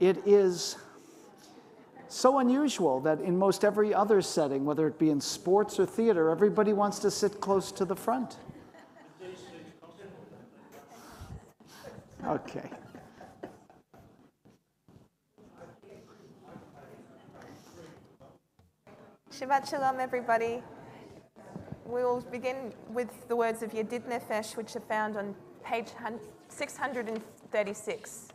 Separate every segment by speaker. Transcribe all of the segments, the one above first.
Speaker 1: it is so unusual that in most every other setting, whether it be in sports or theater, everybody wants to sit close to the front. Okay.
Speaker 2: Shabbat Shalom, everybody. We will begin with the words of Yedid Nefesh, which are found on page 636.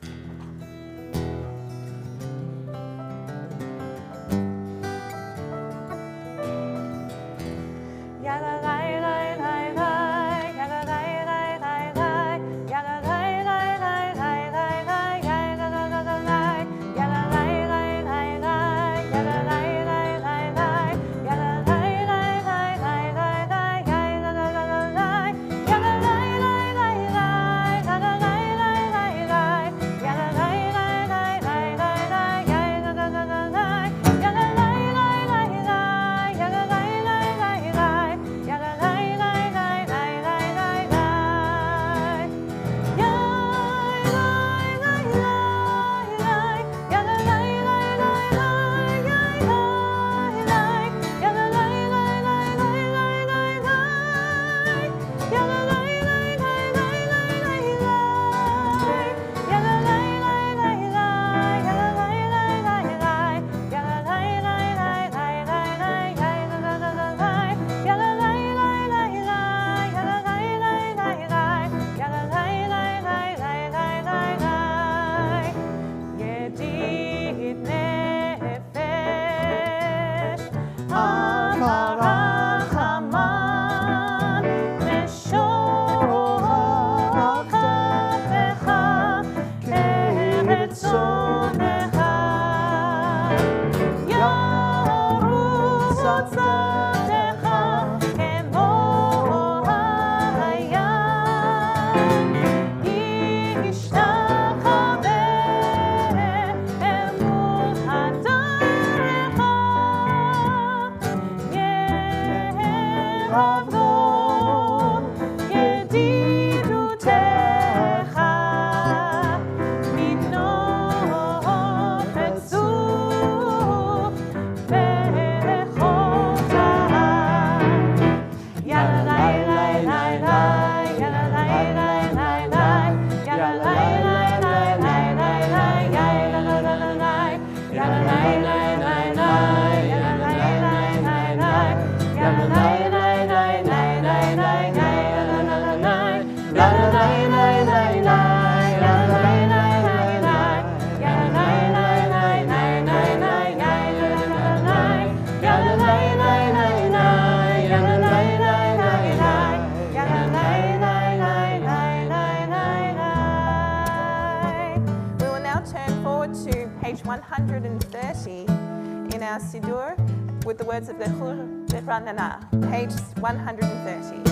Speaker 2: Page 130 in our Siddur with the words of the Chur Ranana, page 130.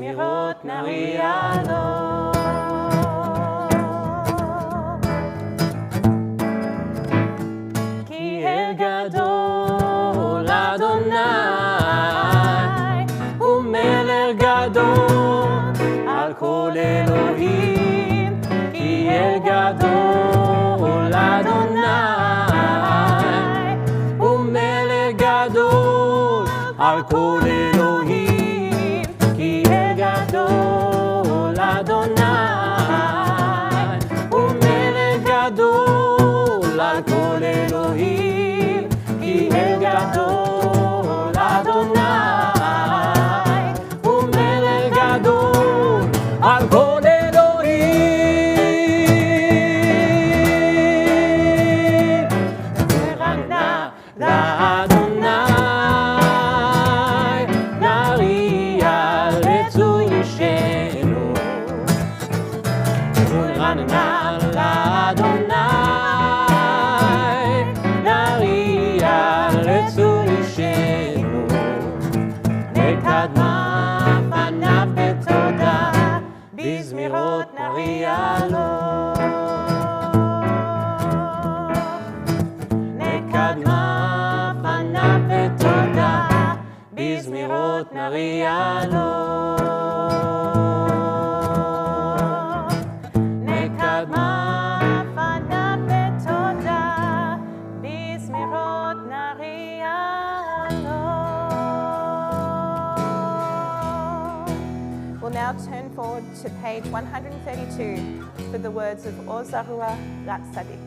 Speaker 3: בשמירות נריענו. כי אל גדול אדוני, ומלך גדול על כל אלוהים, כי אל גדול אדוני, ומלך גדול על כל אלוהים, כי אל גדול אדוני, ומלך גדול על כל אלוהים, כי אל גדול אדוני, ומלך גדול על כל אלוהים. ורנה לאדוני, נריע רצוי שנו. ורנה לאדוני, נריע רצוי שנו. נקדמה פניו בתודה, בזמירות נריע לו. נקדמה פניו בתודה, בזמירות נריע לו.
Speaker 2: נקדמה פניו בתודה, בזמירות נריע לו. We'll now turn forward to page 132 for the words of Or Zarua Rat Sadik.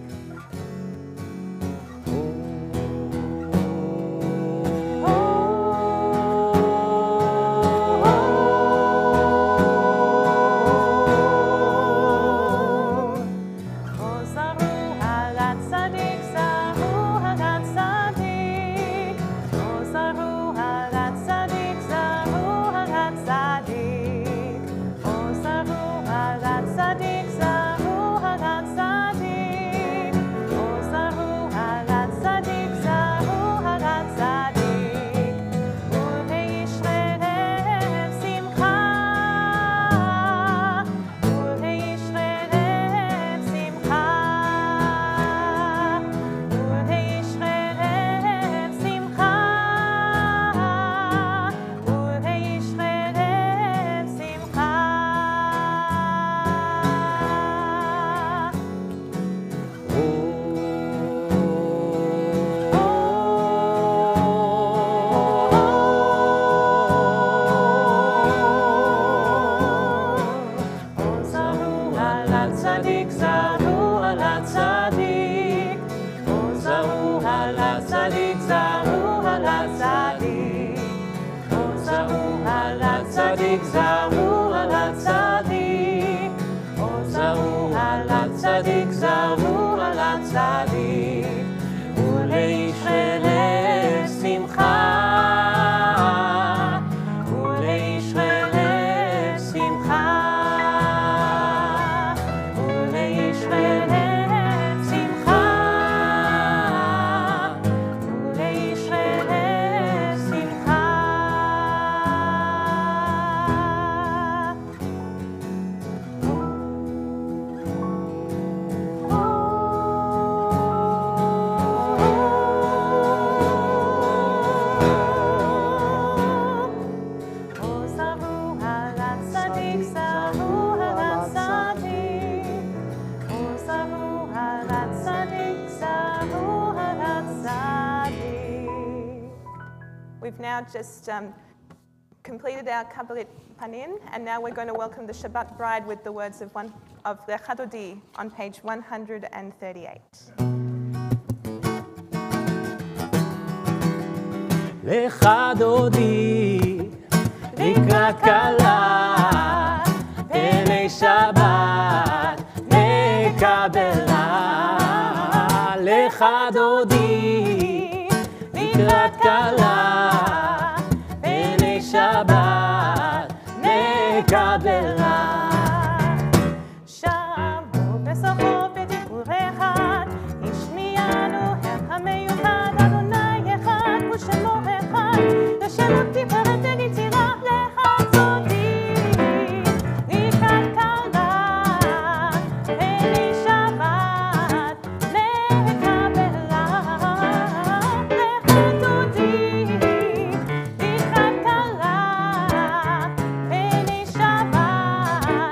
Speaker 2: We've now just completed our Kabbalat Panin, and now we're going to welcome the Shabbat bride with the words of Lecha Dodi on page 138.
Speaker 3: Lecha Dodi, לקראת כלה, פני שבת נקבלה. Lecha Dodi, לקראת כלה, פני שבת נקבלה.
Speaker 2: שבו בסופו בדיבור אחד, השמיענו המיוחד, אדוני אחד ושמו אחד, לשם תפארת ונצירה לך סודי. לקראת כלה, פני שבת נקבלה. לך דודי, לקראת כלה, פני שבת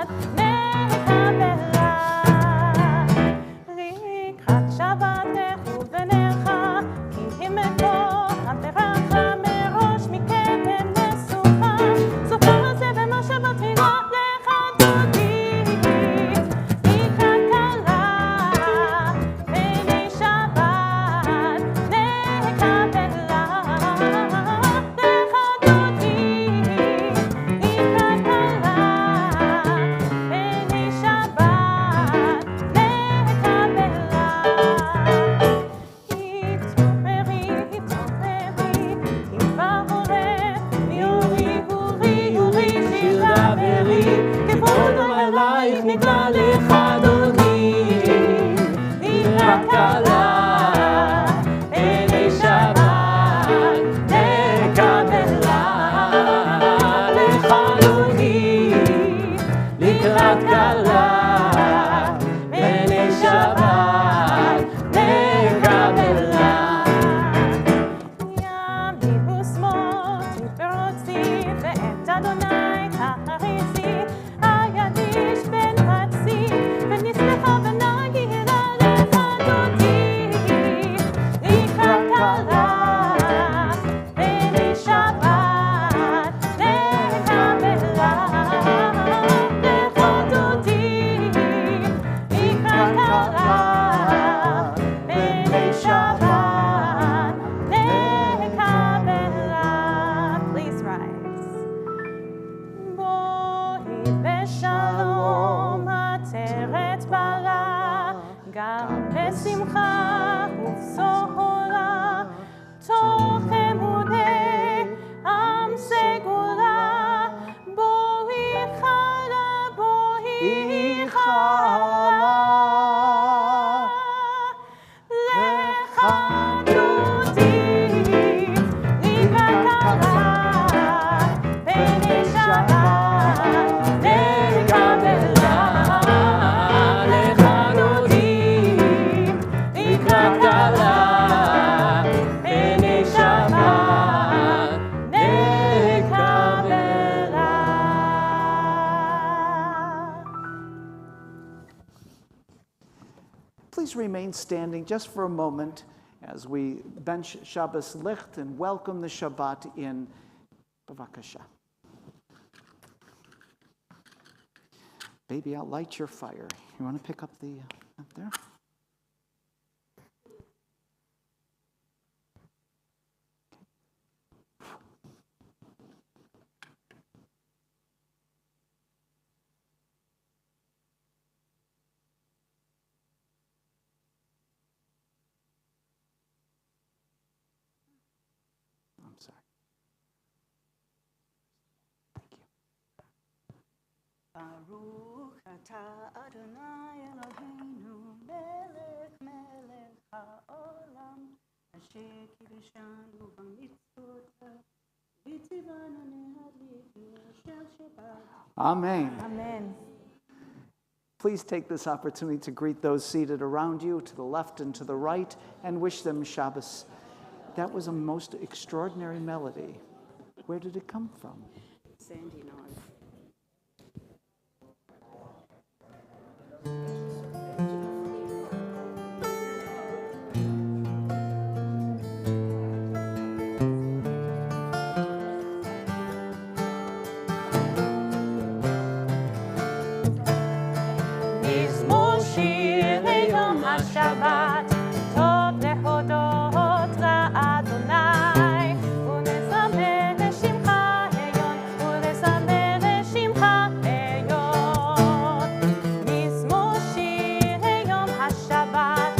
Speaker 1: Please remain standing just for a moment as we bench Shabbos Licht and welcome the Shabbat in. Bavakasha. Baby, I'll light your fire. You want to pick up the up there? I'm sorry. Thank you.
Speaker 4: Baruch atah Adonai Eloheinu melech melech haolam asher kiddushanu b'mitzvotav v'tzivanu nehadlik shel Shabbat.
Speaker 1: Amen.
Speaker 2: Amen.
Speaker 1: Please take this opportunity to greet those seated around you, to the left and to the right, and wish them Shabbos. That was a most extraordinary melody. Where did it come from?
Speaker 4: Sandy knows.
Speaker 2: מזמור שיר ליום השבת, טוב להודות לאדוני, ולזמר לשמך עליון, ולזמר לשמך עליון. מזמור שיר ליום השבת,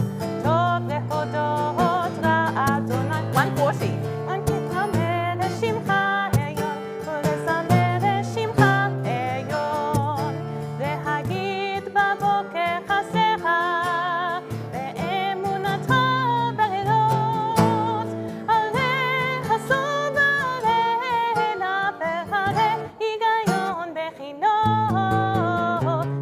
Speaker 2: טוב להודות לאדוני. 140. ולזמר לשמך עליון, ולזמר לשמך עליון. להגיד בבוקר חסרך, באמונתך בלילות, עליך סוד עלינה, והרי היגיון בחינות.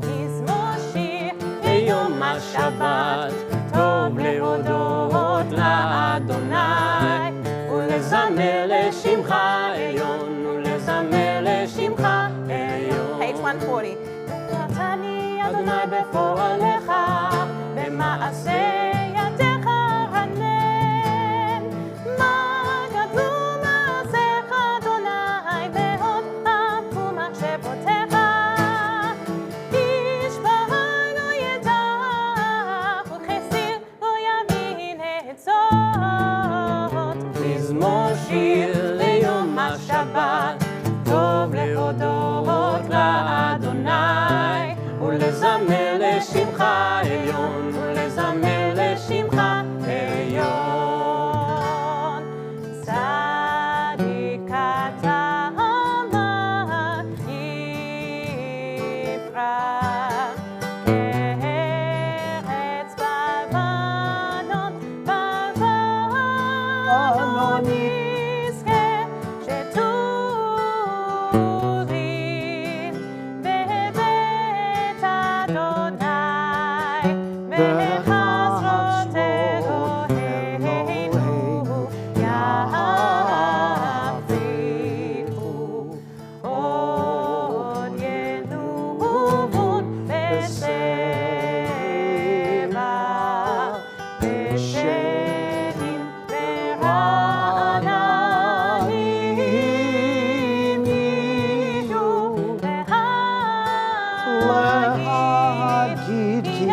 Speaker 2: מזמור שיר ליום השבת, טוב להודות לאדוני, ולזמר לשמך עליון, ולזמר לשמך עליון. Page 140. וקראתני אדוני בפועלך, במעשה ידיך הנן. מה גדלו מעשיך אדוני, מאוד עמקו מחשבותיך.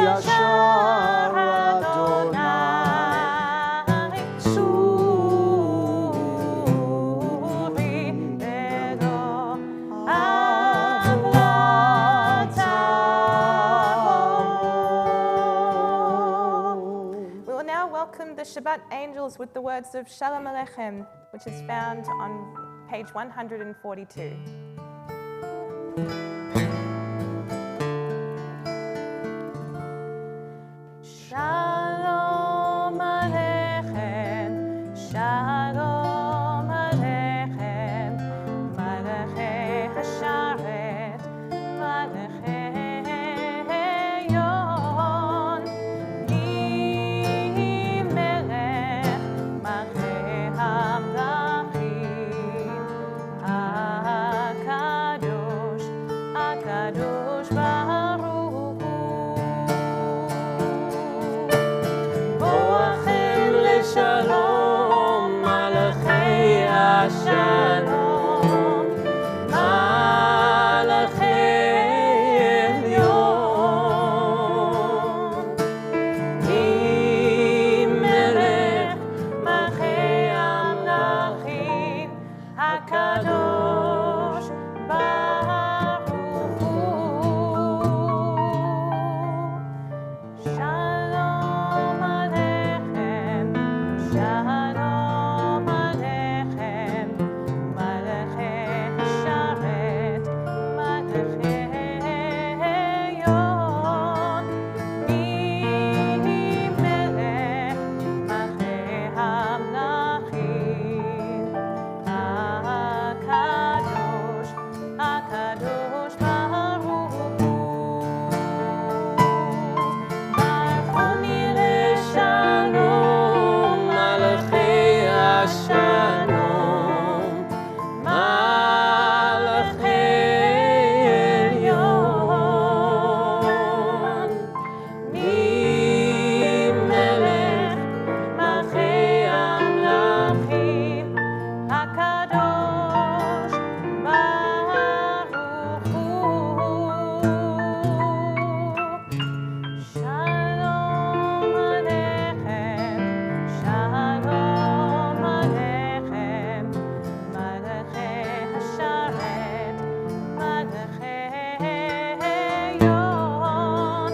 Speaker 1: ישר אדוני
Speaker 2: צורי אלו אבלתה. We will now welcome the Shabbat angels with the words of Shalom Aleichem, which is found on page 142. Shalom Aleichem, Shalom Aleichem, Malachei Hasharet, Malachei Yon, Limelech, Malachei Hamlachim, Akadosh, Akadosh Baruch Hu.
Speaker 3: בואכם לשלום, מלאכי השלום, מלאכי עליון. ממלך מלכי המלכים, הקדוש ברוך הוא. Shalom Aleichem, Shalom Aleichem, Malachei Hasharet, Malachei Yon, Mimelech, Malachei Hamlachim, Akadosh, Akadosh Baruch Hu. Malchoni לשלום, מלאכי השלום, מלאכי עליון. ממלך מלכי המלכים, הקדוש ברוך הוא. Shalom Aleichem, Shalom Aleichem, Malachei Hasharet, Malachei Yon,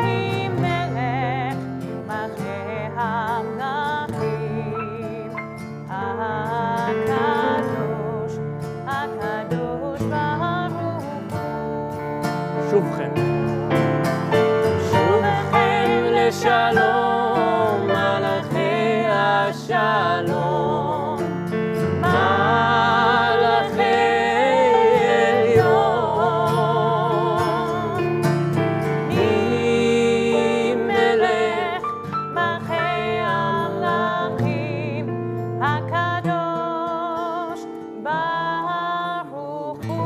Speaker 3: Mimelech, Malachei Hamlachim, Akadosh, Akadosh Baruch Hu. שובכם. שובכם לשלום, מלאכי השלום, מלאכי עליון. ממלך מלכי המלכים, הקדוש ברוך הוא.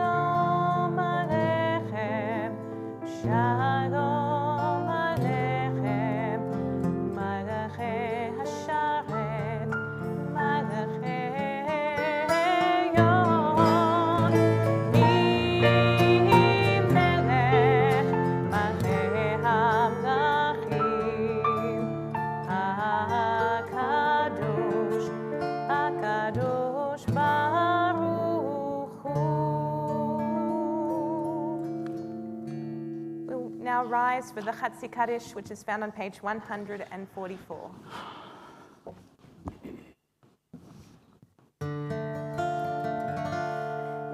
Speaker 3: Shalom Aleichem, Shalom Aleichem, Malachei Hasharet, Malachei Yon, Mimelech, Malachei Hamlachim, Akadosh, Akadosh Baruch Hu. We'll now rise for the Chatzi Kaddish, which is found on page 144.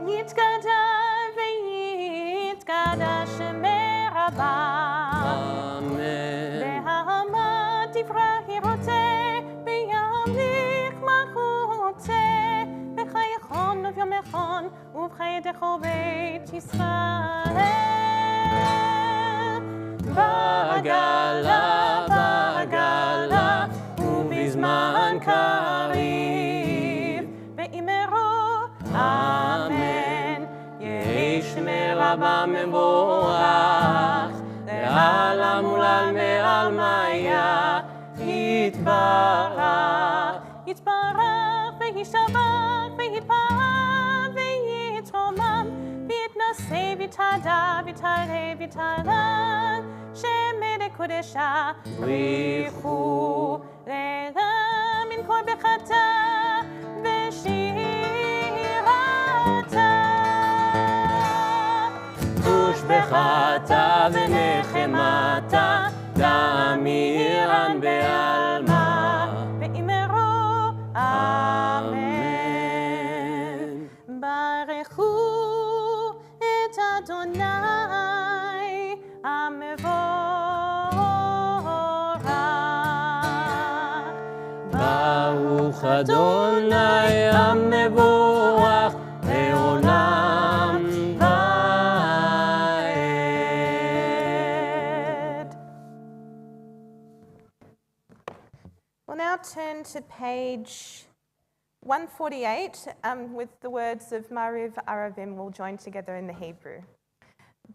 Speaker 3: Yitkada v'yitkada shemei Rabbah. אמן.
Speaker 2: והעמד תברא הירוצה, וימליך מלכותה, וחייכון וביומכון, ובחייתך בית ישראל. בעגלה, בעגלה, ובזמן קריב, ואמרו אמן. יהי שמי רבה מבורך, לעלם ולעל מעל מיה, יתברך, יתברך וישבח ויתפאר ויהיה vitada, vitale, vitala, shemede kodesha, brichu, leila, min kol bechata, veshirata.
Speaker 5: ושבחתה ונחמתה, תמירן בעלמה.
Speaker 2: ואמרו
Speaker 5: אמן.
Speaker 2: ברכו את אדוני המבורך.
Speaker 5: ברוך אדוני המבורך לעולם ועד.
Speaker 2: We'll now turn to page 148 with the words of Mariv Aravim. We'll join together in the Hebrew.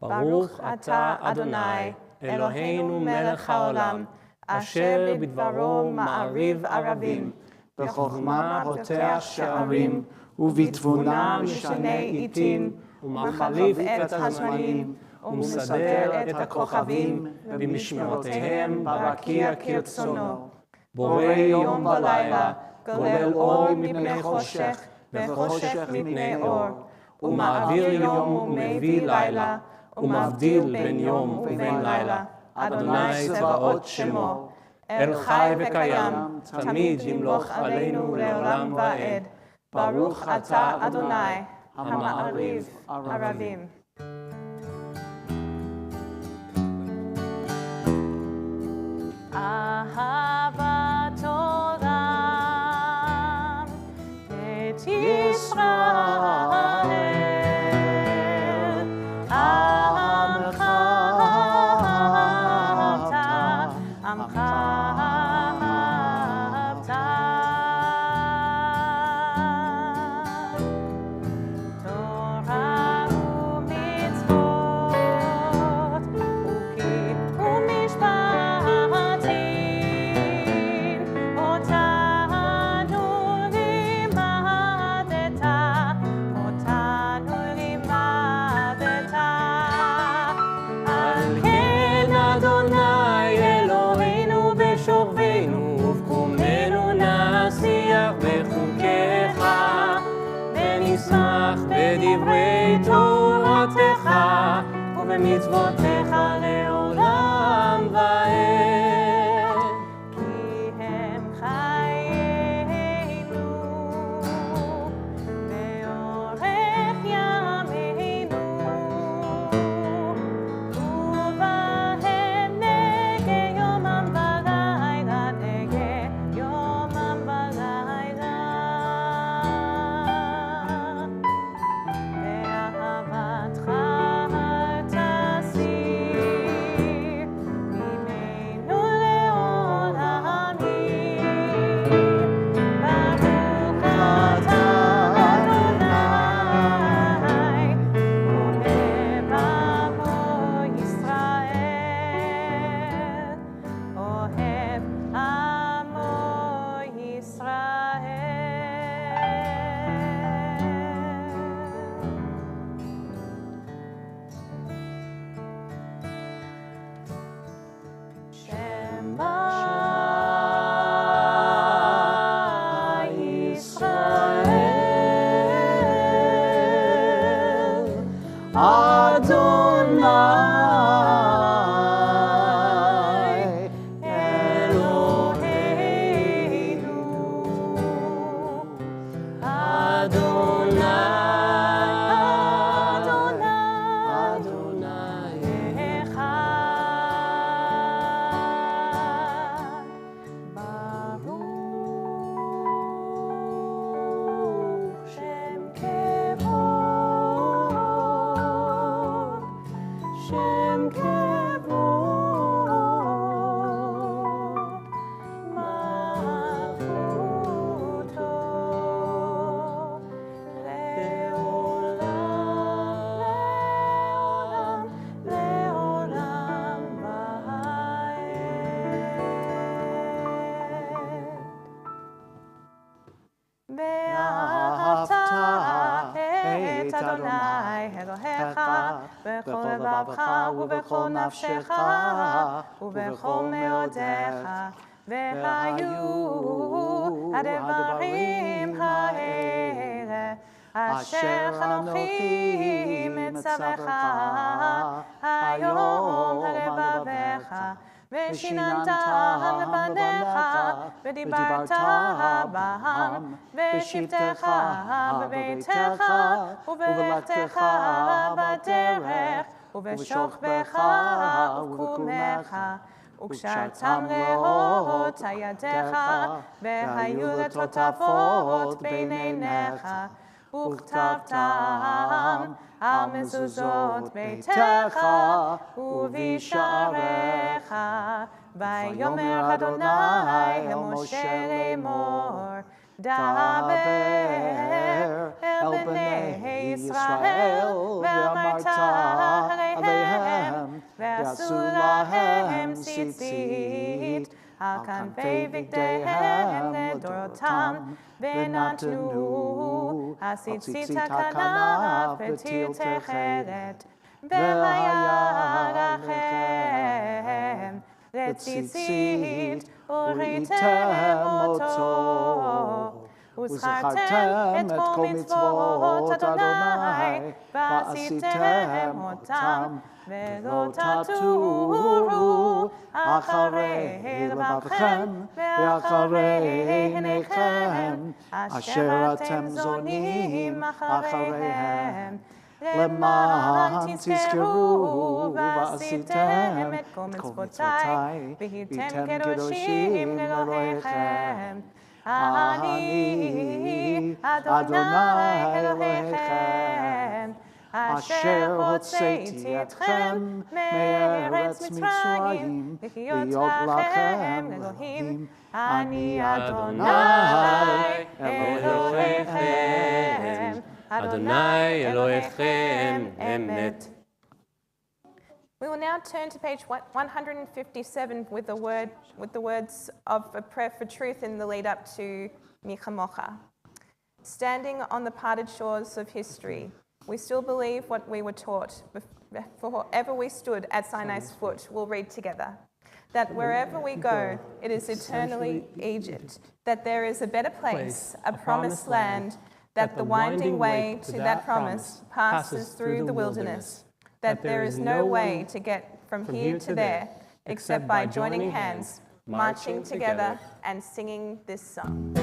Speaker 5: ברוך אתה אדוני אלוהינו מלך העולם אשר בדברו מעריב ערבים
Speaker 1: בחוכמה פותח שערים ובתבונה משנה עיתים
Speaker 5: ומחליף את הזמנים ומסדר את הכוכבים במשמרותיהם ברקיע כרצונו. בורא יום ולילה, גולל אור מפני חושך וחושך מפני אור, ומעביר יום ומביא לילה, ומבדיל בין יום ובין לילה. אדוני צבאות שמו, אל חי וקיים, תמיד ימלוך עלינו לעולם ועד. ברוך אתה אדוני המעריב ערבים.
Speaker 2: אהבת עולם את ישראל, עמך אהבת, עמך אהבת. תורה ומצוות חוקים ומשפטים, אותנו לימדת, אותנו לימדת. על כן אדוני אלוהינו בשוכבנו ובקומנו נשיח בחוקיך, ונשמח בדברי תורתך ובמצוותיך לעולם ועד. כי הם חיינו ואורך ימינו, ובהם נגה יומם ולילה, נגה יומם ולילה. באהבתך תסיר ממנו לעולמים. ברוך אתה אדוני אוהב עמו ישראל, אוהב עמו ישראל. שמע ישראל, אדוני אלוהינו, אדוני, אדוני אחד. ברוך שם כבוד, שם כבוד, מלכותו לעולם, לעולם ועד. ואהבת את את אדוני אלוהיך בכל לבבך ובכל נפשך ובכל מאודיך, והיו הדברים האלה אשר אנוכי מצווך היום הלבביך, ושיננת לבניך, ודיברת בהם, בשבתך בביתך, ובלכתך בדרך, ובשוכבך ובקומך, וקשרתם לאות ידיך, והיו לתותפות בין עיניך, וכתבתם על מזוזות ביתך ובשעריך. ויאמר אדוני אל משה לאמור, דבר אל בני ישראל ואמרת עליהם, ועשו להם ציצית על כנפי בגדיהם לדורותם, ונתנו הציצית הכנף בתיר תכלת, והיה לכם לציצית וראיתם אותו, וזכרתם את כל מצוות אדוני ועשיתם אותם, ולא תטורו אחרי לבבכם ואחרי עיניכם אשר אתם זונים אחריהם, למען תזכרו ועשיתם את כל מצוותיי והייתם קדושים לאלוהיכם. אני אדוני אלוהיכם אשר הוצאתי אתכם מארץ מצרים להיות לכם אלוהים. אני אדוני אלוהיכם, אדוני אלוהיכם אמת.
Speaker 3: We will now turn to page 157 with the words of a prayer for truth in the lead up to Michamocha. Standing on the parted shores of history, we still believe what we were taught before ever we stood at Sinai's foot. We'll read together. That wherever we go, it is eternally Egypt. That there is a better place, a promised land, that the winding way to that promise passes through the wilderness. That there is no way to get from here to there except by joining hands, marching together and singing this song.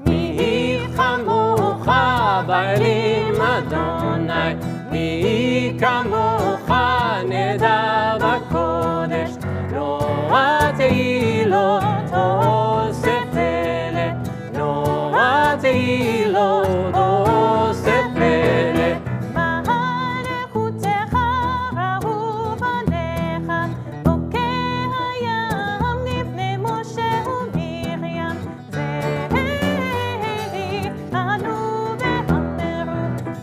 Speaker 5: מי כמוך באלים אדוני, מי כמוך נדע בקודש, לא תהילות אוסף פלא, לא תהילות אוסף פלא.
Speaker 2: מלכותך ראו בניך, בוקע הים לפני משה ומרים, זאבי ענו ואמרו,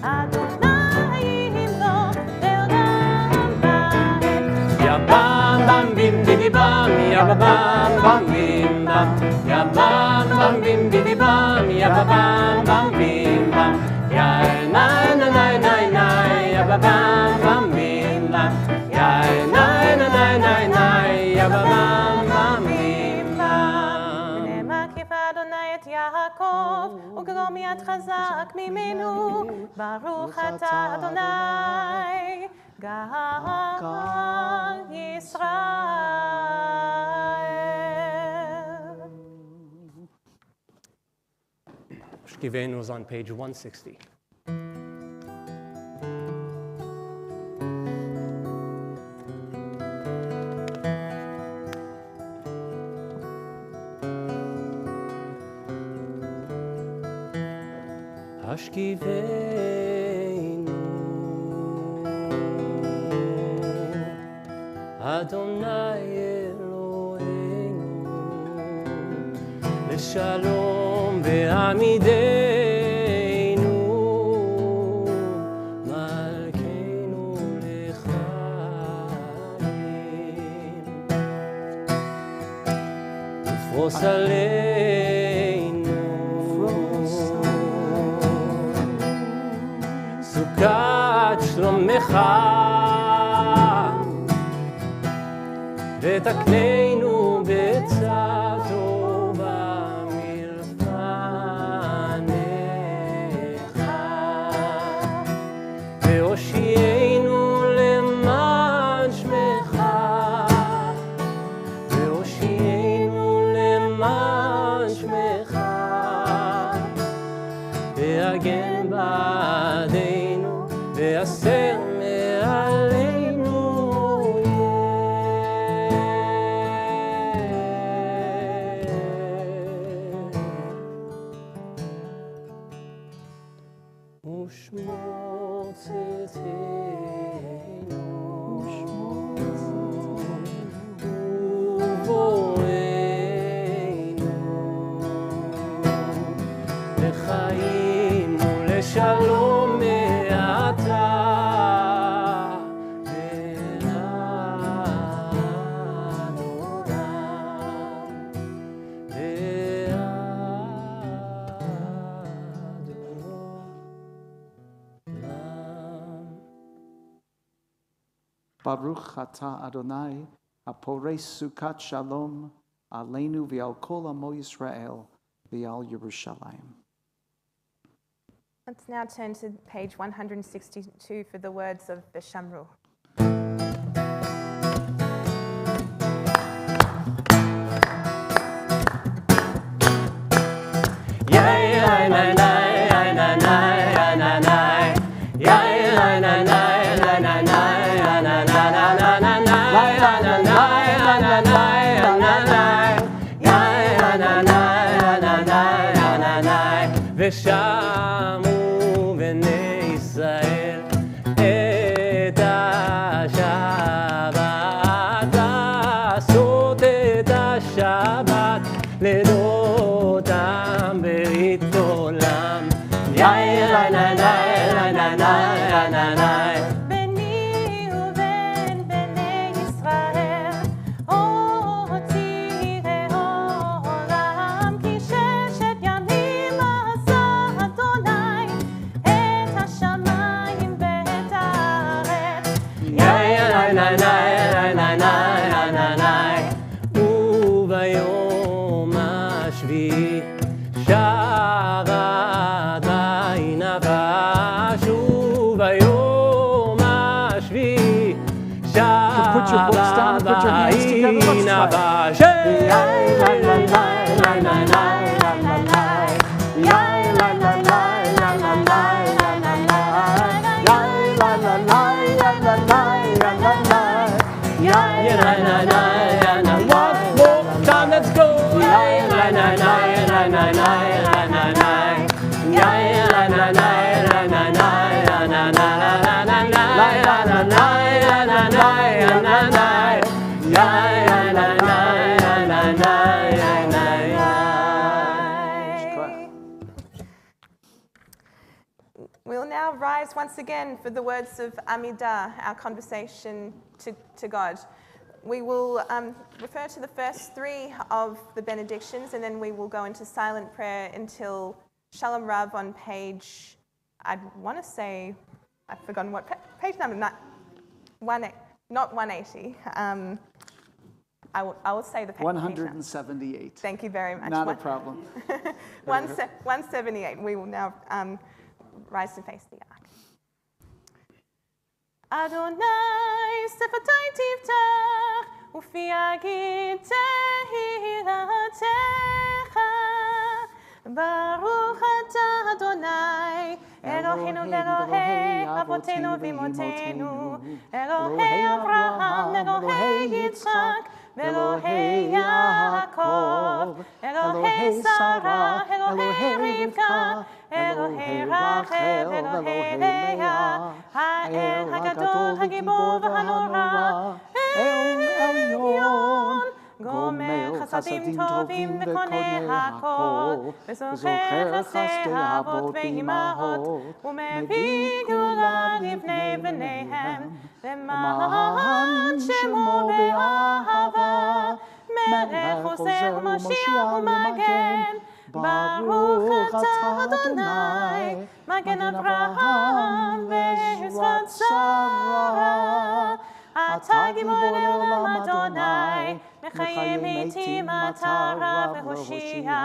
Speaker 2: אדוני ימלוך לעולם ועד.
Speaker 5: יבם בם בים בידי בם, יבם בם בים בם, יבם בם בים בידי בם, יבם בם בים בם, יאי נאי נאי נאי נאי, יבם בם בים בם, יאי נאי נאי נאי נאי, יבם בם בים בם.
Speaker 2: ונאמר כיפה אדוני את יעקב, וגרום יד חזק ממנו, ברוך אתה אדוני, גאל ישראל.
Speaker 5: Shkivenu is on page 160. Ashkivenu Adonai Eloheinu Leshalom ve'amideinu Malkeinu lechaim Ufros aleinu סוכת שלומך ותקננו בעצה טובה מלפניך והושיענו למען שמך והושיענו למען שמך והגן בעדינו והסר מעלינו ושמור צאתנו ובואנו לחיים ולשלום מעתה
Speaker 1: Baruch atah Adonai, הפורש סוכת שלום עלינו ועל כל עמו ישראל ועל ירושלים.
Speaker 2: Let's now turn to page 162 for the words of the Shamru.
Speaker 5: ושמו בני ישראל את השבת לעשות את השבת לדותם ברית עולם
Speaker 3: ביני ובין בני ישראל אותי לעולם כי ששת ימים עשה אדוני את השמיים ואת הארץ
Speaker 5: וביום השביעי שבת וינפש וביום השביעי
Speaker 1: Put your books down, put your hands together, let's try.
Speaker 5: One more time, let's go.
Speaker 2: We'll now rise once again for the words of Amidah, our conversation to God. We will refer to the first three of the benedictions and then we will go into silent prayer until Shalom Rav on page, I'd want to say, I've forgotten what, page number, not 180. I will say the page.
Speaker 1: 178.
Speaker 2: Thank you very much.
Speaker 1: Not a problem.
Speaker 2: 178. We will now rise to face the ark. Adonai sefetai tiftach ufi agid tehillatcha Baruch atah Adonai Eloheinu Elohei Avotenu v'imotenu Elohei Avraham Elohei Yitzchak Elohei Yaakov Elohei Sarah Elohei Rivka Elohei Rachel Elohei Leah Ha'el Hagadol Hagibor v'hanora El Elyon גומר חסדים טובים וקונה הכל וזוכר חסדי אבות ואימהות ומביא גאולה לבני בניהם למען שמו באהבה מלך עוזר ומושיע ומגן
Speaker 3: Baruch atah Adonai, Magen Avraham ve'ezrat Sarah. Atah gibor le'olam Adonai, mechayim metim atah Rav Hoshia.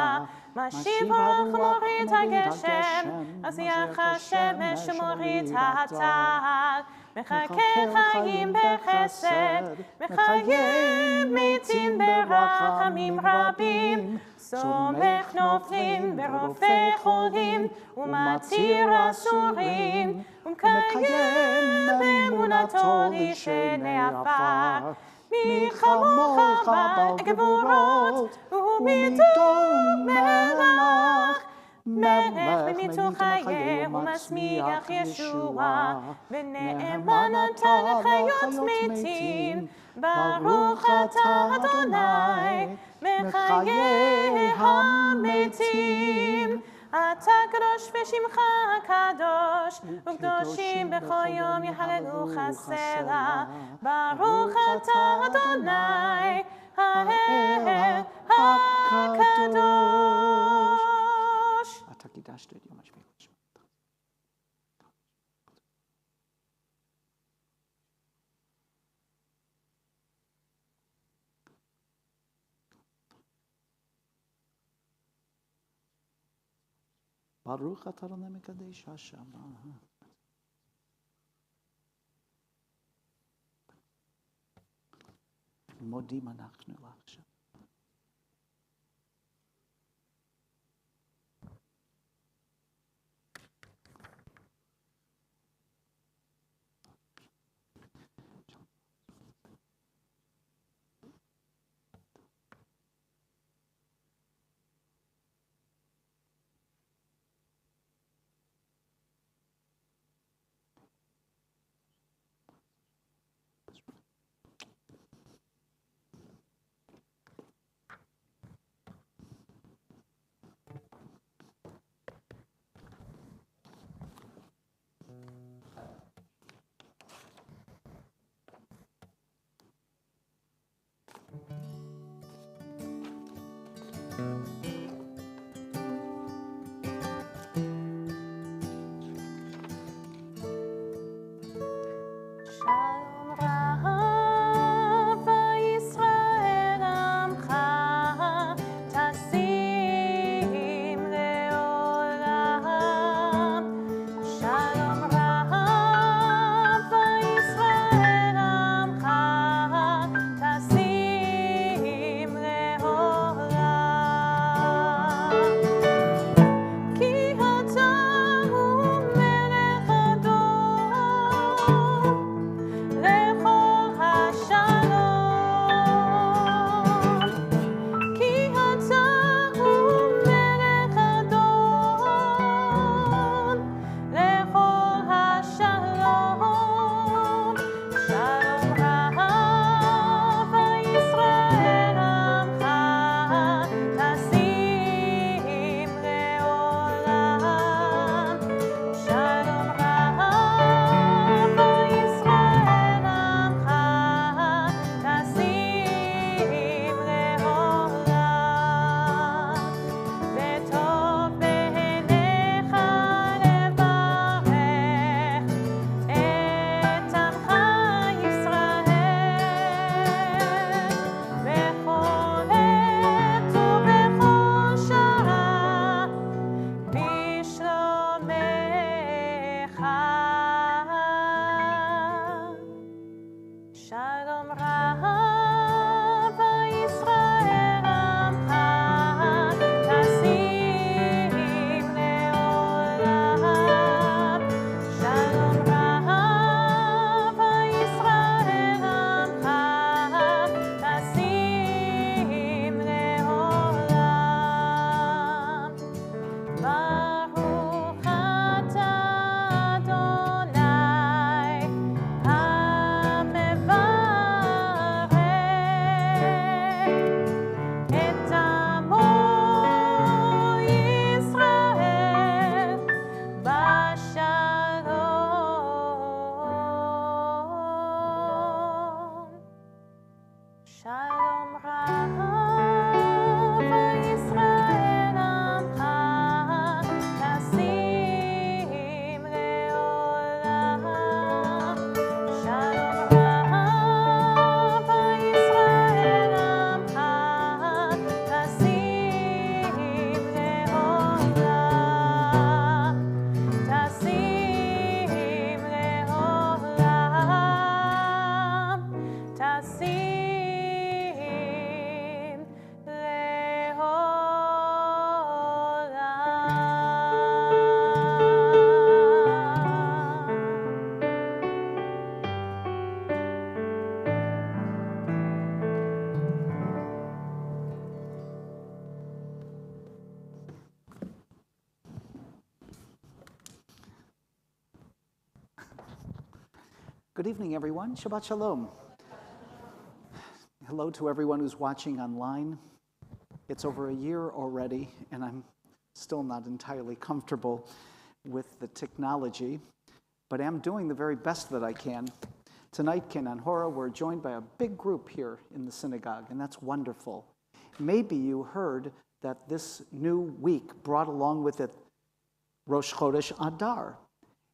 Speaker 3: Mashiv harach morit hageshem, aziach hashemesh morit hatal. Mechakeh chayim bechesed, mechayim metim berachamim rabim. סומך נופלים ברופא חולים ומתיר אסורים ומקיים באמונתו לשני עפר מי כמוך בגבורות ומיתו מלך מלך במיתו חיה ומשמיח ישועה ונאמן אתה לחיות מתים ברוך אתה אדוני מחיי המתים אתה קדוש ושמך הקדוש וקדושים בכל יום יהללוך סלע ברוך אתה אדוני האל הקדוש.
Speaker 1: אתה קידשת את יום השביעי. ברוך אתה אדוני מקדש השמיים. מודים אנחנו לך שם. Good evening, everyone. Shabbat Shalom. Hello to everyone who's watching online. It's over a year already, and I'm still not entirely comfortable with the technology, but I'm doing the very best that I can. Tonight, Kenan Hora, we're joined by a big group here in the synagogue, and that's wonderful. Maybe you heard that this new week brought along with it Rosh Chodesh Adar.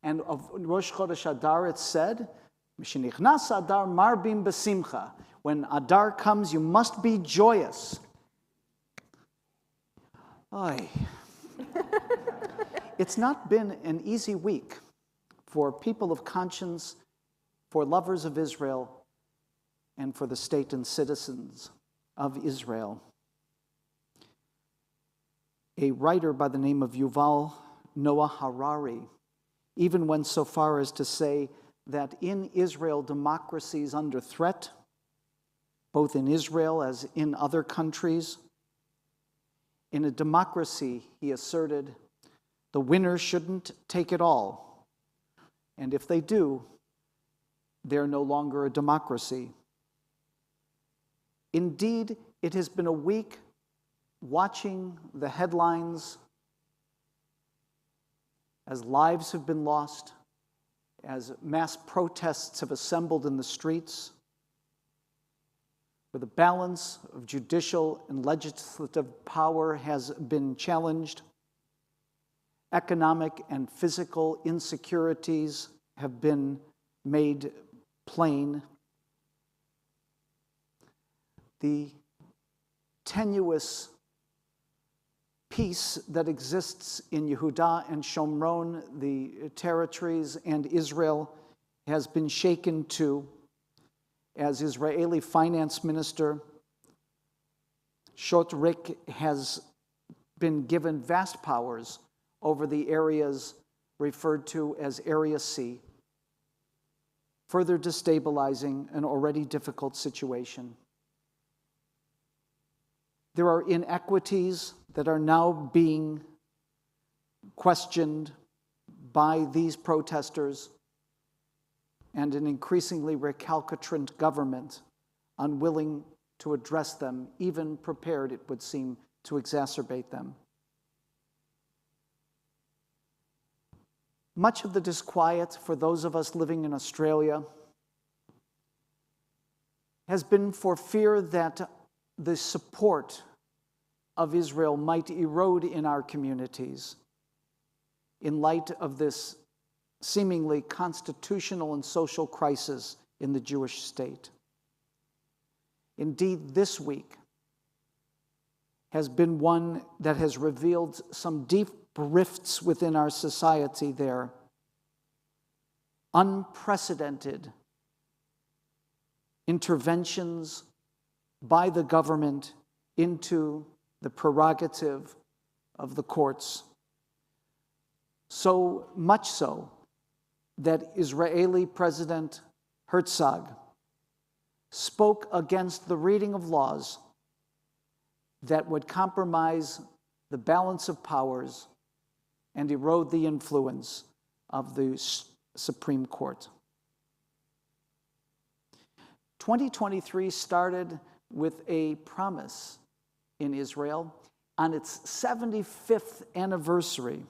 Speaker 1: And of Rosh Chodesh Adar, it said, Mishenichnas Adar marbim besimcha. When Adar comes, you must be joyous. Oy. It's not been an easy week for people of conscience, for lovers of Israel, and for the state and citizens of Israel. A writer by the name of Yuval Noah Harari even went so far as to say that in Israel, democracy is under threat, both in Israel as in other countries. In a democracy, he asserted, the winners shouldn't take it all. And if they do, they're no longer a democracy. Indeed, it has been a week watching the headlines as lives have been lost, as mass protests have assembled in the streets, where the balance of judicial and legislative power has been challenged, economic and physical insecurities have been made plain. The tenuous peace that exists in Yehuda and Shomron, the territories, and Israel has been shaken too, as Israeli finance minister Shotrik has been given vast powers over the areas referred to as Area C, further destabilizing an already difficult situation. There are inequities that are now being questioned by these protesters and an increasingly recalcitrant government unwilling to address them, even prepared, it would seem, to exacerbate them. Much of the disquiet for those of us living in Australia has been for fear that the support of Israel might erode in our communities in light of this seemingly constitutional and social crisis in the Jewish state. Indeed, this week has been one that has revealed some deep rifts within our society there. Unprecedented interventions by the government into the prerogative of the courts. So much so that Israeli President Herzog spoke against the reading of laws that would compromise the balance of powers and erode the influence of the Supreme Court. 2023 started with a promise in Israel on its 75th anniversary.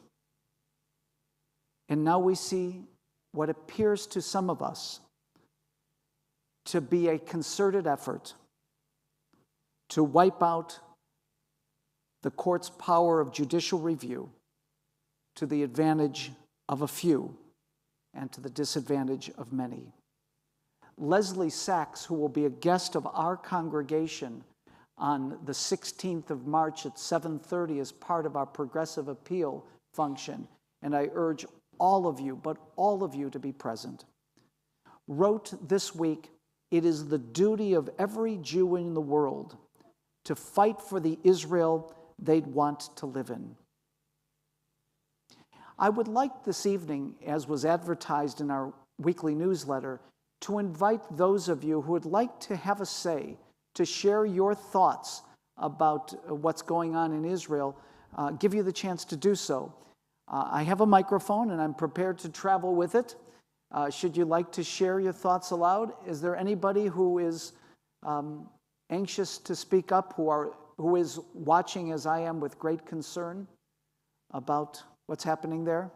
Speaker 1: And now we see what appears to some of us to be a concerted effort to wipe out the court's power of judicial review to the advantage of a few and to the disadvantage of many. Leslie Sachs, who will be a guest of our congregation on the 16th of March at 7:30 as part of our progressive appeal function, and I urge all of you, but all of you, to be present, wrote this week, "It is the duty of every Jew in the world to fight for the Israel they'd want to live in." I would like this evening, as was advertised in our weekly newsletter, to invite those of you who would like to have a say, to share your thoughts about what's going on in Israel, give you the chance to do so. I have a microphone and I'm prepared to travel with it. Should you like to share your thoughts aloud? Is there anybody who is anxious to speak up, who is watching as I am with great concern about what's happening there?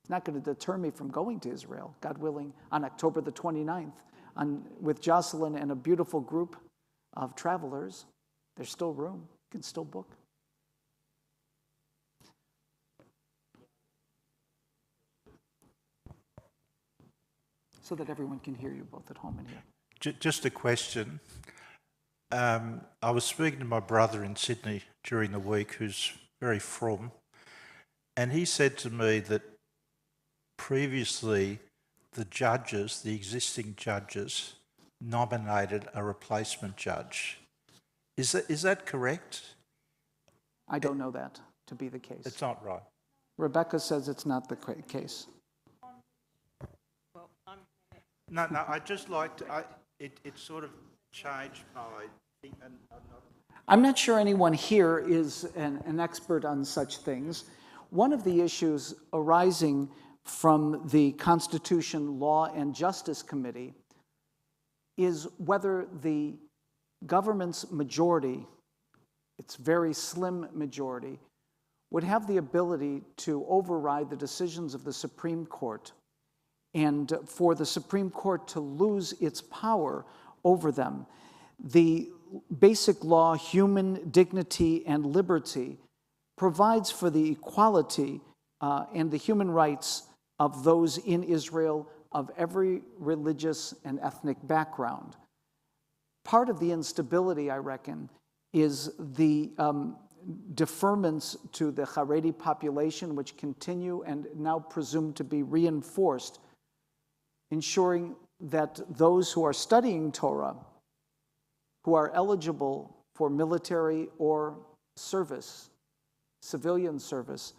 Speaker 1: It's not going to deter me from going to Israel, God willing, on October the 29th, with Jocelyn and a beautiful group of travelers. There's still room. You can still book. So that everyone can hear you both at home and here.
Speaker 6: Just a question. I was speaking to my brother in Sydney during the week, who's very frum, and he said to me that previously the existing judges, nominated a replacement judge. Is that correct?
Speaker 1: I don't know that to be the case.
Speaker 6: It's not right.
Speaker 1: Rebecca says it's not the case.
Speaker 6: No, I just liked it sort of changed my thing.
Speaker 1: I'm not sure anyone here is an expert on such things. One of the issues arising from the Constitution, Law, and Justice Committee is whether the government's majority, its very slim majority, would have the ability to override the decisions of the Supreme Court, and for the Supreme Court to lose its power over them. The basic law, human dignity and liberty, provides for the equality and the human rights of those in Israel of every religious and ethnic background. Part of the instability, I reckon, is the deferments to the Haredi population, which continue and now presumed to be reinforced, ensuring that those who are studying Torah, who are eligible for military or service, civilian service,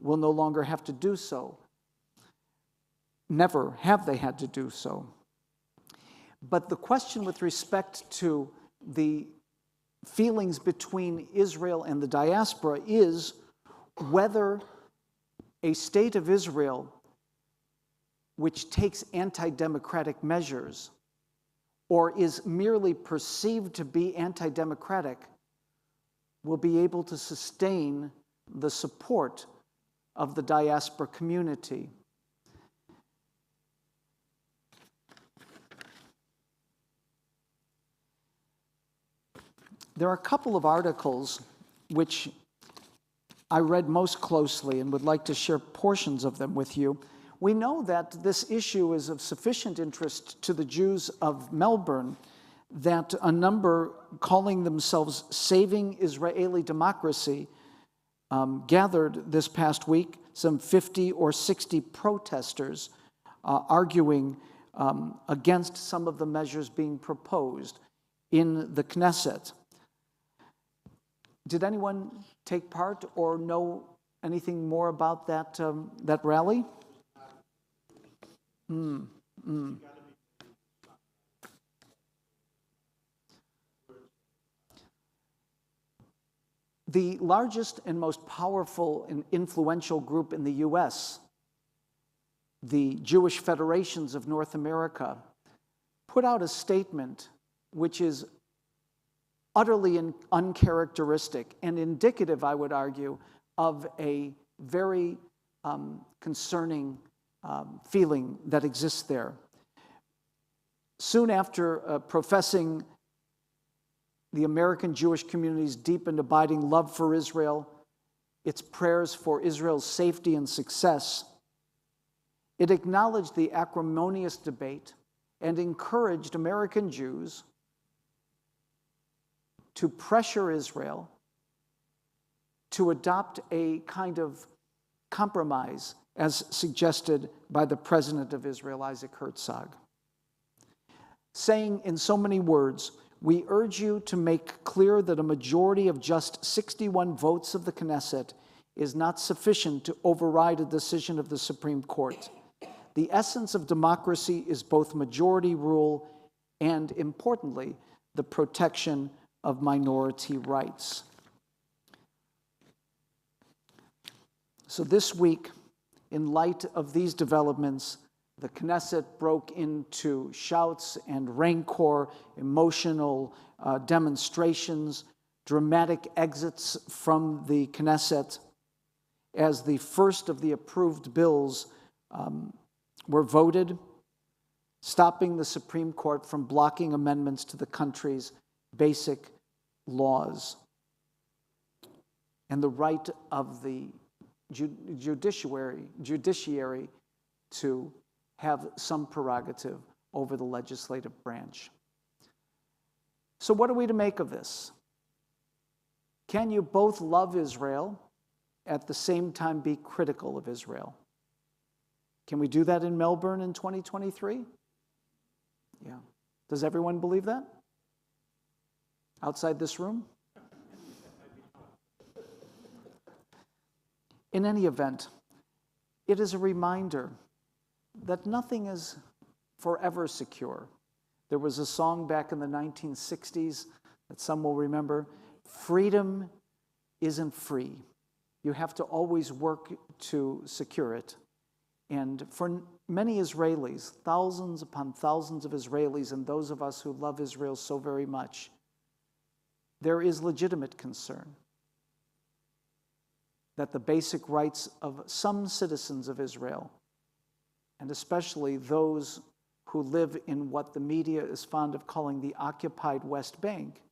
Speaker 1: will no longer have to do so. Never have they had to do so. But the question with respect to the feelings between Israel and the diaspora is whether a state of Israel which takes anti-democratic measures or is merely perceived to be anti-democratic will be able to sustain the support of the diaspora community. There are a couple of articles which I read most closely and would like to share portions of them with you. We know that this issue is of sufficient interest to the Jews of Melbourne that a number calling themselves Saving Israeli Democracy gathered this past week, some 50 or 60 protesters arguing against some of the measures being proposed in the Knesset. Did anyone take part or know anything more about that rally? The largest and most powerful and influential group in the U.S., the Jewish Federations of North America, put out a statement which is utterly uncharacteristic and indicative, I would argue, of a very concerning feeling that exists there. Soon after professing the American Jewish community's deep and abiding love for Israel, its prayers for Israel's safety and success, it acknowledged the acrimonious debate and encouraged American Jews to pressure Israel to adopt a kind of compromise as suggested by the President of Israel, Isaac Herzog, saying in so many words, "We urge you to make clear that a majority of just 61 votes of the Knesset is not sufficient to override a decision of the Supreme Court. The essence of democracy is both majority rule and, importantly, the protection of minority rights." So this week, In light of these developments, the Knesset broke into shouts and rancor, emotional demonstrations, dramatic exits from the Knesset as the first of the approved bills were voted, stopping the Supreme Court from blocking amendments to the country's basic laws. And the right of the judiciary to have some prerogative over the legislative branch. So what are we to make of this? Can you both love Israel, at the same time be critical of Israel? Can we do that in Melbourne in 2023? Yeah. Does everyone believe that? Outside this room? In any event, it is a reminder that nothing is forever secure. There was a song back in the 1960s that some will remember, "Freedom isn't free. You have to always work to secure it." And for many Israelis, thousands upon thousands of Israelis, and those of us who love Israel so very much, there is legitimate concern that the basic rights of some citizens of Israel, and especially those who live in what the media is fond of calling the occupied West Bank,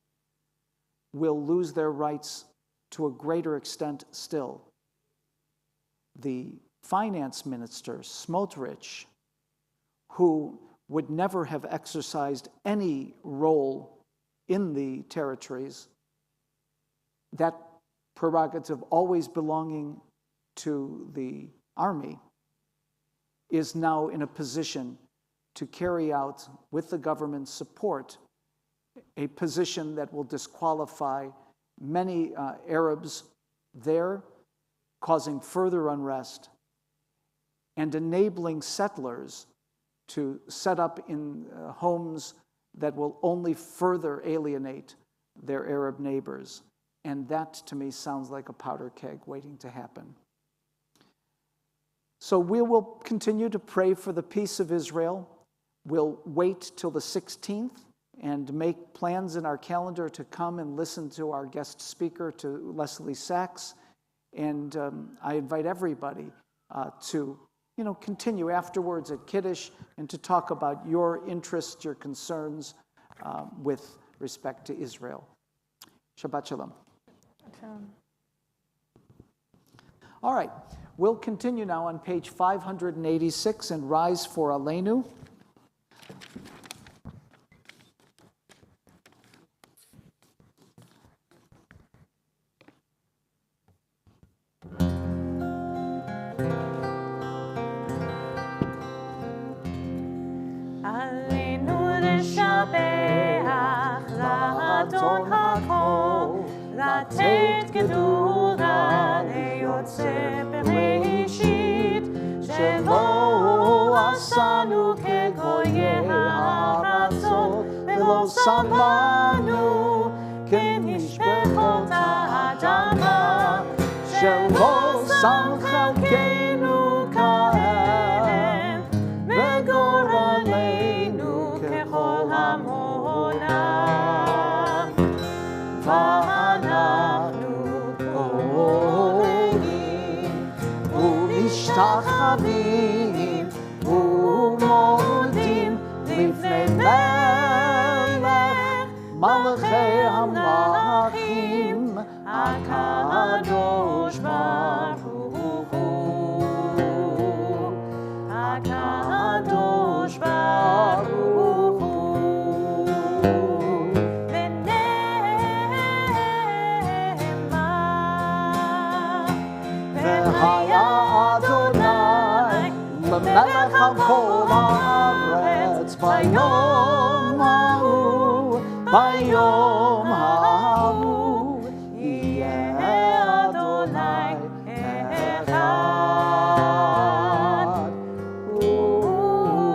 Speaker 1: will lose their rights to a greater extent still. The finance minister, Smotrich, who would never have exercised any role in the territories, that prerogative always belonging to the army, is now in a position to carry out, with the government's support, a position that will disqualify many Arabs there, causing further unrest and enabling settlers to set up in homes that will only further alienate their Arab neighbors. And that, to me, sounds like a powder keg waiting to happen. So we will continue to pray for the peace of Israel. We'll wait till the 16th and make plans in our calendar to come and listen to our guest speaker, to Leslie Sachs. And I invite everybody to continue afterwards at Kiddush and to talk about your interests, your concerns with respect to Israel. Shabbat Shalom. All right, we'll continue now on page 586 and rise for Aleinu.
Speaker 3: לתת גדולה ליוצא בראשית, שבו עשנו כגויי הארצות, ולא שמענו כמשפחות האדמה, שלא שם חלקנו כהם, וגורלנו ככל המעונם. ואנחנו קוראים ומשתחווים ומודים לפני מלך מלכי המלכים הקדוש ברוך הוא, הקדוש ברוך הוא. והיה אדוני למלך על כל הארץ ביום ההוא, ביום ההוא יהיה אדוני אחד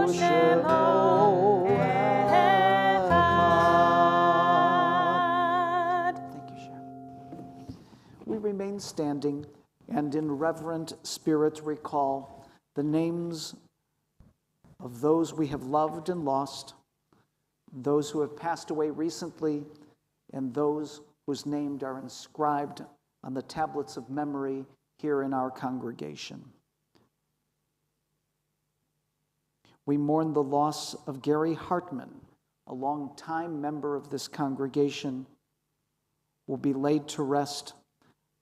Speaker 3: ושלו אחד.
Speaker 1: Thank you, Sharon. We remain standing and in reverent spirit recall the names of those we have loved and lost, those who have passed away recently, and those whose names are inscribed on the tablets of memory here in our congregation. We mourn the loss of Gary Hartman, a long-time member of this congregation, who will be laid to rest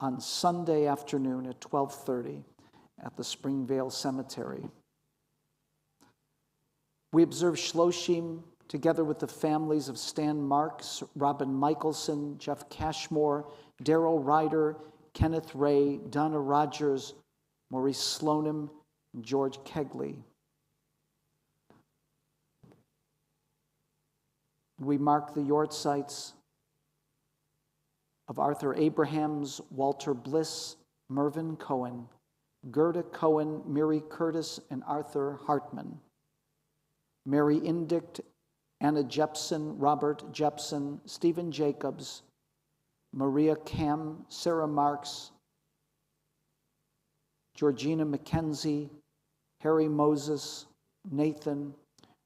Speaker 1: on Sunday afternoon at 12:30 at the Springvale Cemetery. We observe Shloshim together with the families of Stan Marks, Robin Michelson, Jeff Cashmore, Daryl Ryder, Kenneth Ray, Donna Rogers, Maurice Slonim, and George Kegley. We mark the yortzites of Arthur Abrahams, Walter Bliss, Mervyn Cohen, Gerda Cohen, Mary Curtis, and Arthur Hartman. Mary Indict, Anna Jepson, Robert Jepson, Stephen Jacobs, Maria Cam, Sarah Marks, Georgina McKenzie, Harry Moses, Nathan,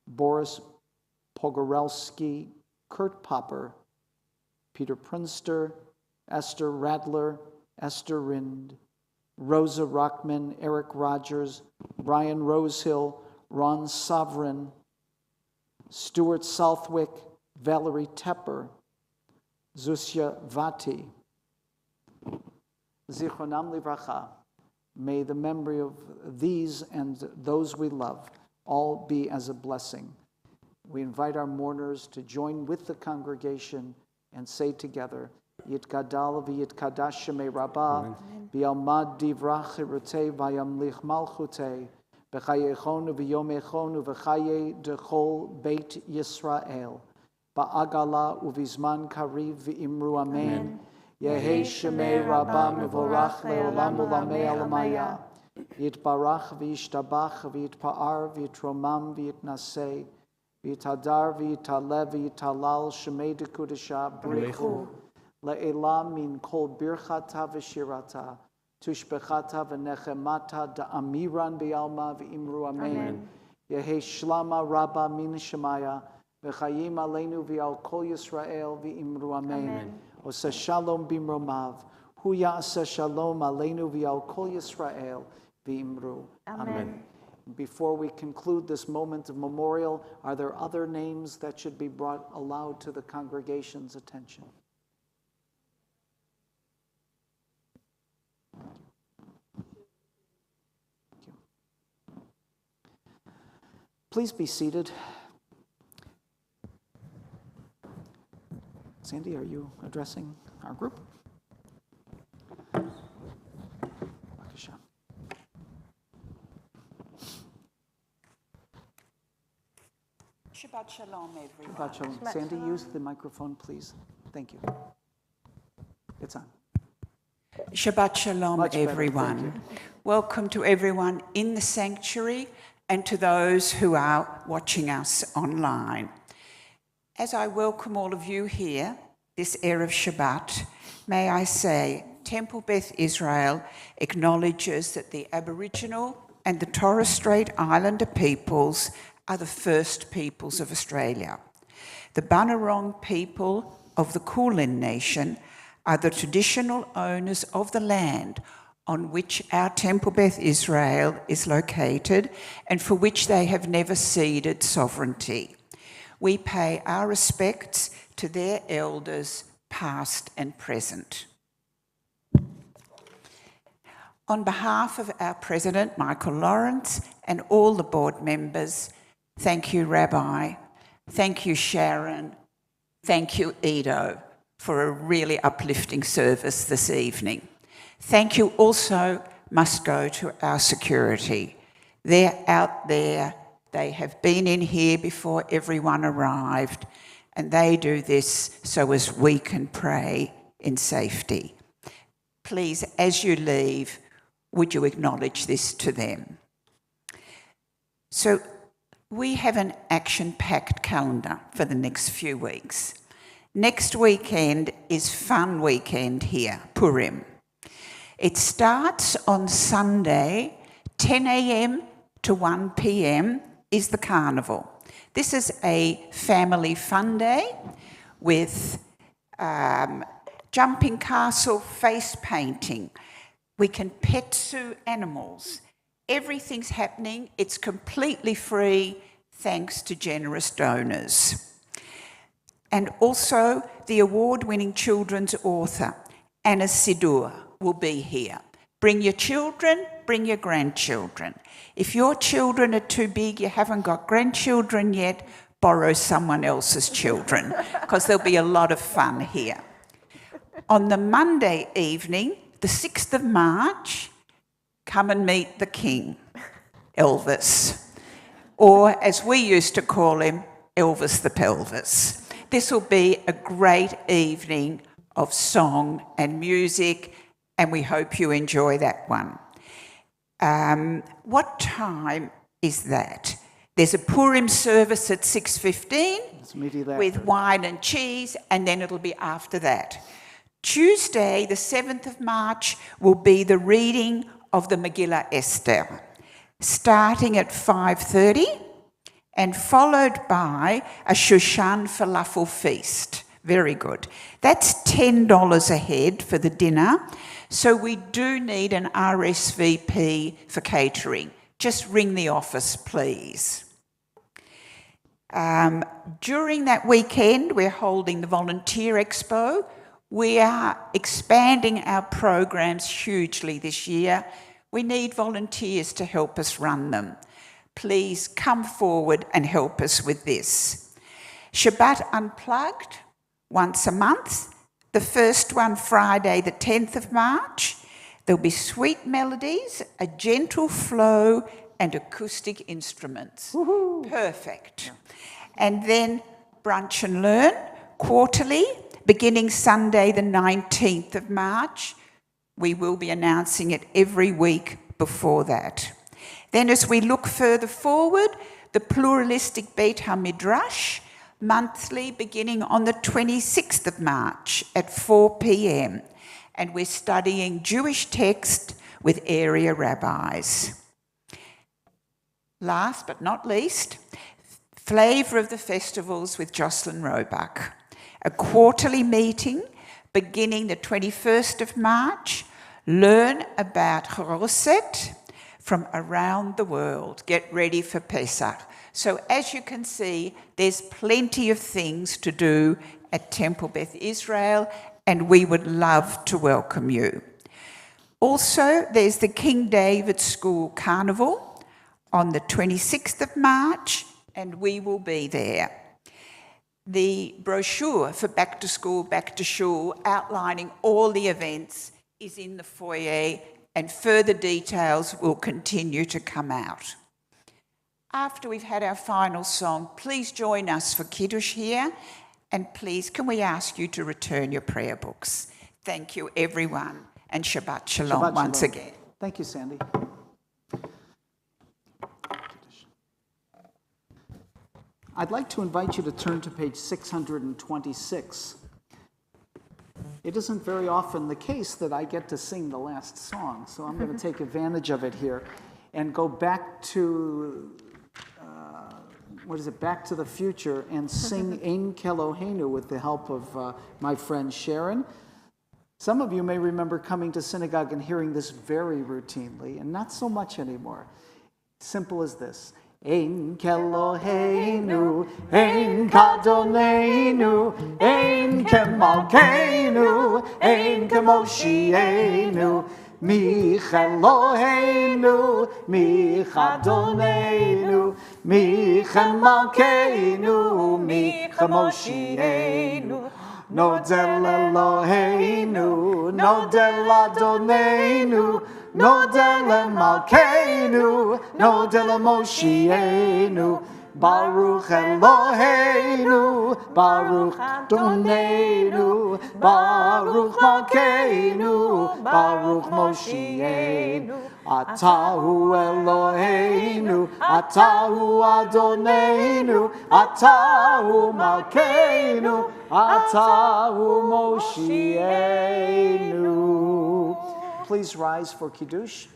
Speaker 1: Boris Pogorelski, Kurt Popper, Peter Prinster, Esther Radler, Esther Rind, Rosa Rockman, Eric Rogers, Brian Rosehill, Ron Sovereign, Stuart Southwick, Valerie Tepper, Zusya Vati. Zichronam livracha. May the memory of these and those we love all be as a blessing. We invite our mourners to join with the congregation and say together, Yitgadal v'yitkadash shemei Rabbah, v'yalmad divrach chirutei v'yamlich malchutei, b'chayechonu v'yomechonu v'chaye dechol beit Yisrael, ba'agala uvizman kariv v'imru amen. Yehi shemei Rabbah mevorach le'olam ulamei alamaya. Yitbarach v'yishtabach v'yitpa'ar v'yitromam v'yitnasei. V'yitadar v'yitalev v'yitalal shemei dekudesha brichu le'elam min kol birchata v'shirata tushbechata v'nechemata da'amiran b'yalma v'imru amen. Yehi shlama rabba min shemaya v'chayim aleinu v'al kol Yisrael v'imru amen. Osa shalom bimromav hu ya'asa shalom aleinu v'al kol Yisrael v'imru amen. Before we conclude this moment of memorial, are there other names that should be brought aloud to the congregation's attention? Thank you. Please be seated. Sandy, are you addressing our group?
Speaker 4: Shabbat Shalom, everyone.
Speaker 1: Shabbat Shalom. Sandy, use the microphone, please. Thank you. It's on.
Speaker 4: Shabbat Shalom,
Speaker 1: Much better,
Speaker 4: everyone.
Speaker 1: thank you.
Speaker 4: Welcome to everyone in the sanctuary and to those who are watching us online. As I welcome all of you here this Erev Shabbat, may I say, Temple Beth Israel acknowledges that the Aboriginal and the Torres Strait Islander peoples are the first peoples of Australia. The Bunurong people of the Kulin Nation are the traditional owners of the land on which our Temple Beth Israel is located and for which they have never ceded sovereignty. We pay our respects to their elders, past and present. On behalf of our President, Michael Lawrence, and all the board members, thank you, Rabbi. Thank you, Sharon. Thank you, Edo, for a really uplifting service this evening. Thank you also must go to our security. They're out there. They have been in here before everyone arrived, and they do this so as we can pray in safety. Please, as you leave, would you acknowledge this to them? So, we have an action-packed calendar for the next few weeks. Next weekend is Fun Weekend here, Purim. It starts on Sunday, 10 a.m. to 1 p.m. is the carnival. This is a family fun day with jumping castle, face painting. We can pet zoo animals. Everything's happening. It's completely free thanks to generous donors. And also the award-winning children's author, Anna Sidur, will be here. Bring your children, bring your grandchildren. If your children are too big, you haven't got grandchildren yet, borrow someone else's children, because there'll be a lot of fun here. On the Monday evening, the 6th of March, come and meet the King, Elvis, or as we used to call him, Elvis the Pelvis. This will be a great evening of song and music, and we hope you enjoy that one. What time is that? There's a Purim service at 6:15 with wine and cheese, and then it'll be after that. Tuesday, the 7th of March, will be the reading of the Megillah Esther, starting at 5:30 and followed by a Shushan falafel feast. Very good. That's $10 a head for the dinner, so we do need an RSVP for catering. Just ring the office, please. During that weekend, we're holding the Volunteer Expo. We are expanding our programs hugely this year. We need volunteers to help us run them. Please come forward and help us with this. Shabbat Unplugged, once a month. The first one, Friday, the 10th of March. There'll be sweet melodies, a gentle flow, and acoustic instruments. Woo-hoo. Perfect. And then Brunch and Learn, quarterly, beginning Sunday, the 19th of March. We will be announcing it every week before that. Then as we look further forward, the pluralistic Beit HaMidrash, monthly, beginning on the 26th of March at 4 p.m. And we're studying Jewish text with area rabbis. Last but not least, Flavour of the Festivals with Jocelyn Roebuck, a quarterly meeting beginning the 21st of March. Learn about Choroset from around the world. Get ready for Pesach. So as you can see, there's plenty of things to do at Temple Beth Israel, and we would love to welcome you. Also, there's the King David School Carnival on the 26th of March, and we will be there. The brochure for Back to School, Back to Shul, outlining all the events, is in the foyer, and further details will continue to come out. After we've had our final song, please join us for Kiddush here, and please, can we ask you to return your prayer books? Thank you, everyone, and Shabbat Shalom
Speaker 1: Shabbat
Speaker 4: once
Speaker 1: Shalom.
Speaker 4: again.
Speaker 1: Thank you, Sandy. I'd like to invite you to turn to page 626. It isn't very often the case that I get to sing the last song, so I'm going to take advantage of it here and go back to, Back to the Future, and sing Ein Kelohenu with the help of my friend Sharon. Some of you may remember coming to synagogue and hearing this very routinely, and not so much anymore. Simple as this. Ein Kelohenu, Ein Kadonenu, Ein Kemalkeinu, Ein Kemoshienu, Mi Chelohenu, Mi Chadonenu, Mi Chemalkeinu, Mi Chemoshienu. Nodel Eloheinu, Nodel Adonenu, Nodel Malkeinu, Nodel Moshienu, Baruch Eloheinu, Baruch Adonenu, Baruch Malkeinu, Baruch Moshienu. Atahu Eloheinu, Atahu Adonenu, Atahu Malkeinu, Atahu Moshienu. please rise for Kiddush.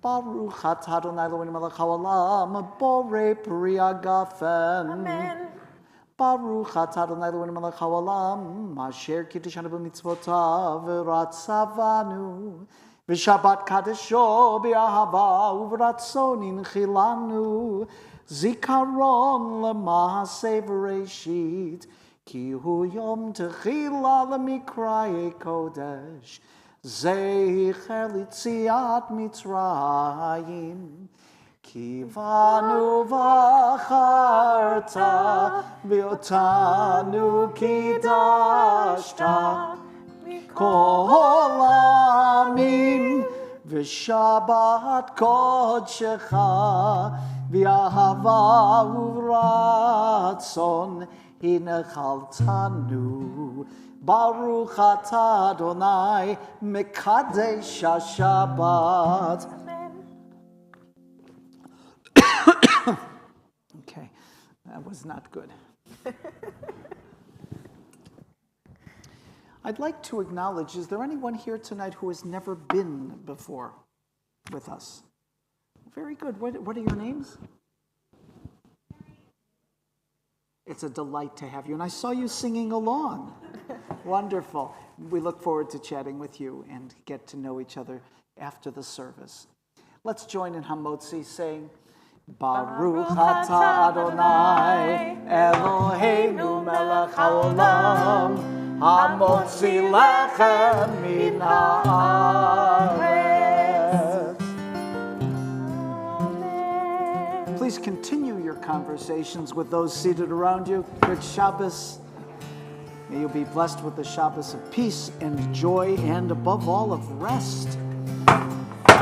Speaker 1: Baruch atah Adonai Eloheinu melech haolam, borei peri hagafen.
Speaker 2: Amen.
Speaker 1: Baruch atah Adonai Eloheinu melech haolam, asher kiddishanu b'mitzvotav v'ratzavanu, v'shabbat kadesho b'ahava uv'ratzon inchilanu, zikaron l'maaseh v'reishit, ki hu yom techila l'mikrayei kodesh, zecher l'tziat Mitzrayim. Kivanu v'acharta v'otanu kidashta kol amim v'shabbat kodshecha v'ahava uv'ratzon hinechaltanu Baruch atah Adonai mekadesh haShabbat. Okay, that was not good. I'd like to acknowledge, is there anyone here tonight who has never been before with us? Very good. What are your names? It's a delight to have you. And I saw you singing along. Wonderful. We look forward to chatting with you and get to know each other after the service. Let's join in Hamotzi saying, Baruch atah Adonai Eloheinu melech haolam hamotzi lechem min haaretz. Please continue your conversations with those seated around you. Good Shabbos. May you be blessed with the Shabbos of peace and joy and above all of rest.